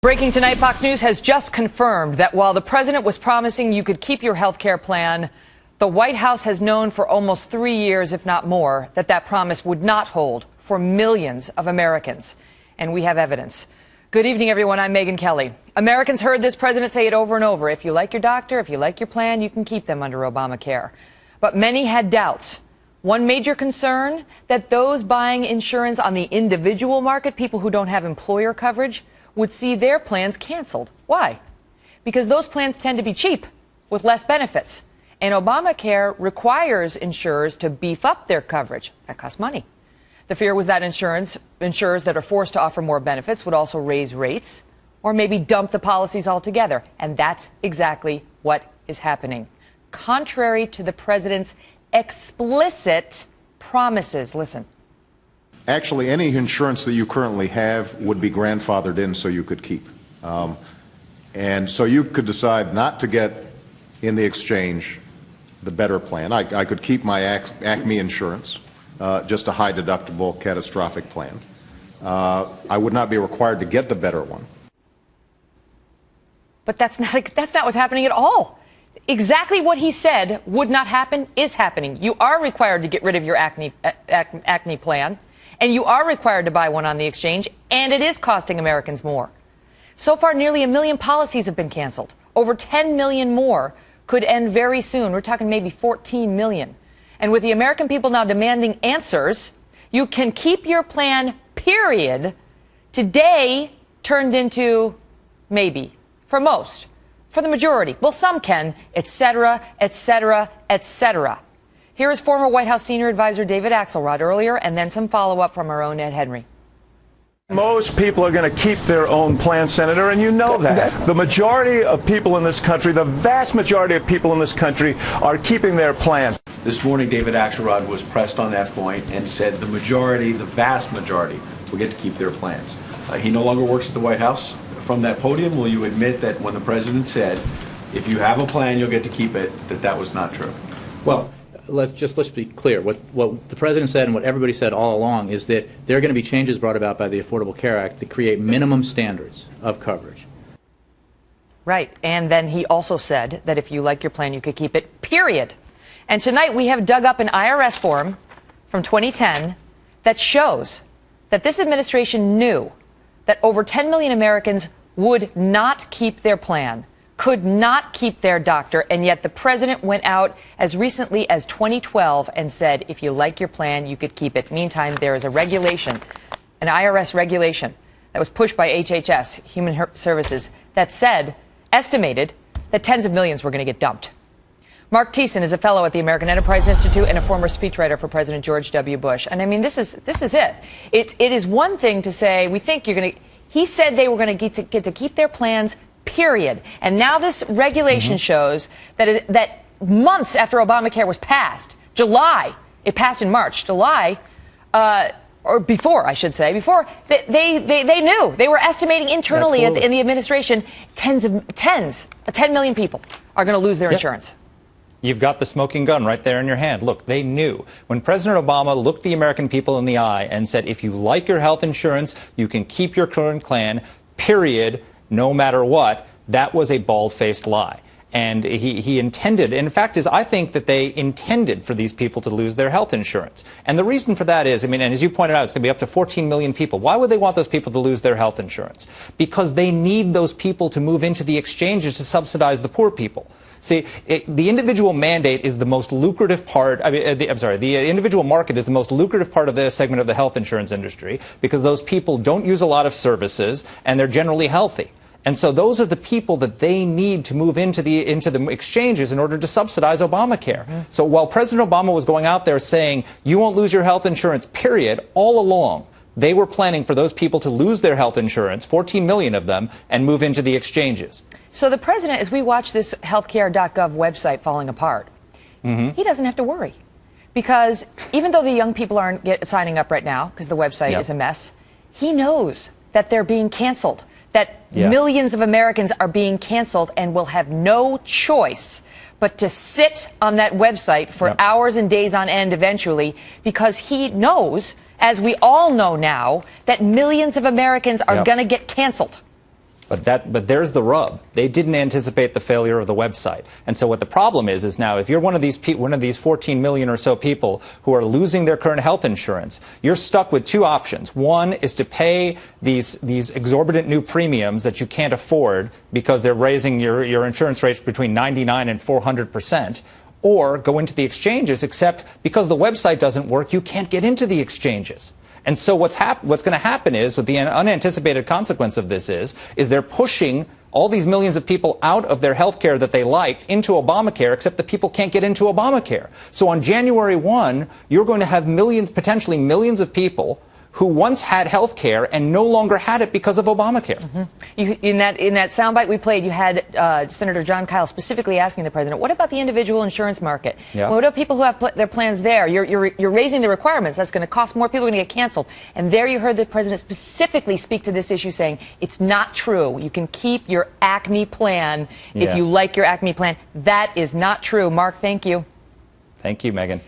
Breaking tonight, Fox News has just confirmed that while the president was promising you could keep your health care plan, the White House has known for almost 3 years, if not more, that that promise would not hold for millions of Americans. And we have evidence. Good evening, everyone. I'm Megyn Kelly. Americans heard this president say it over and over. If you like your doctor, if you like your plan, you can keep them under Obamacare. But many had doubts. One major concern, that those buying insurance on the individual market, people who don't have employer coverage, would see their plans canceled. Why? Because those plans tend to be cheap with less benefits. And Obamacare requires insurers to beef up their coverage. That costs money. The fear was that insurers that are forced to offer more benefits would also raise rates or maybe dump the policies altogether. And that's exactly what is happening. Contrary to the president's explicit promises. Listen. Actually, any insurance that you currently have would be grandfathered in so you could keep. And so you could decide not to get in the exchange the better plan. I could keep my Acme insurance, just a high deductible catastrophic plan. I would not be required to get the better one. But that's not what's happening at all. Exactly what he said would not happen is happening. You are required to get rid of your Acme plan. And you are required to buy one on the exchange, and it is costing Americans more. So far, nearly 1 million policies have been canceled. Over 10 million more could end very soon. We're talking maybe 14 million. And with the American people now demanding answers, you can keep your plan, period, today turned into maybe, for most, for the majority. Well, some can, et cetera, et cetera, et cetera. Here is former White House senior advisor David Axelrod earlier, and then some follow-up from our own Ed Henry. Most people are going to keep their own plan, Senator, and you know that. The majority of people in this country, the vast majority of people in this country, are keeping their plan. This morning, David Axelrod was pressed on that point and said the majority, the vast majority, will get to keep their plans. He no longer works at the White House. From that podium, will you admit that when the president said, if you have a plan, you'll get to keep it, that was not true? Well, let's be clear. What the president said and what everybody said all along is that there are going to be changes brought about by the Affordable Care Act that create minimum standards of coverage. Right. And then he also said that if you like your plan, you could keep it, period. And tonight we have dug up an IRS form from 2010 that shows that this administration knew that over 10 million Americans would not keep their plan, could not keep their doctor, and yet the president went out as recently as 2012 and said, if you like your plan, you could keep it. Meantime, there is a regulation, an IRS regulation that was pushed by HHS, Human Services, that estimated that tens of millions were going to get dumped. Mark Thiessen is a fellow at the American Enterprise Institute and a former speechwriter for President George W. Bush. And I mean, this is it. It is one thing to say, we think you're going to, he said they were going to get to keep their plans, period. And now this regulation shows that months after Obamacare was passed, July, it passed in March, July, or before, I should say, before, they knew. They were estimating internally in the administration 10 million people are going to lose their insurance. You've got the smoking gun right there in your hand. Look, they knew. When President Obama looked the American people in the eye and said, if you like your health insurance, you can keep your current plan, period, no matter what, that was a bald-faced lie. And he intended, and in fact, I think that they intended for these people to lose their health insurance. And the reason for that is, I mean, and as you pointed out, it's going to be up to 14 million people. Why would they want those people to lose their health insurance? Because they need those people to move into the exchanges to subsidize the poor people. See, the individual mandate is the most lucrative part. The individual market is the most lucrative part of the segment of the health insurance industry because those people don't use a lot of services and they're generally healthy. And so those are the people that they need to move into the exchanges in order to subsidize Obamacare. So while President Obama was going out there saying, you won't lose your health insurance, period, all along, they were planning for those people to lose their health insurance, 14 million of them, and move into the exchanges. So the president, as we watch this healthcare.gov website falling apart, he doesn't have to worry. Because even though the young people aren't signing up right now, because the website is a mess, he knows that they're being canceled, that millions of Americans are being canceled and will have no choice but to sit on that website for hours and days on end eventually, because he knows, as we all know now, that millions of Americans are going to get canceled. But there's the rub. They didn't anticipate the failure of the website. And so what the problem is now if you're one of these 14 million or so people who are losing their current health insurance, you're stuck with two options. One is to pay these exorbitant new premiums that you can't afford because they're raising your insurance rates between 99 and 400%. Or go into the exchanges, except because the website doesn't work, you can't get into the exchanges. And so what's going to happen is, what the unanticipated consequence of this is they're pushing all these millions of people out of their health care that they liked into Obamacare, except the people can't get into Obamacare. So on January 1, you're going to have potentially millions of people who once had health care and no longer had it because of Obamacare. Mm-hmm. In that soundbite we played, you had Senator Jon Kyl specifically asking the president, what about the individual insurance market? Yeah. What about people who have their plans there? You're raising the requirements. That's going to cost more. People are going to get canceled. And there you heard the president specifically speak to this issue, saying it's not true. You can keep your Acme plan if you like your Acme plan. That is not true. Mark, thank you. Thank you, Megan.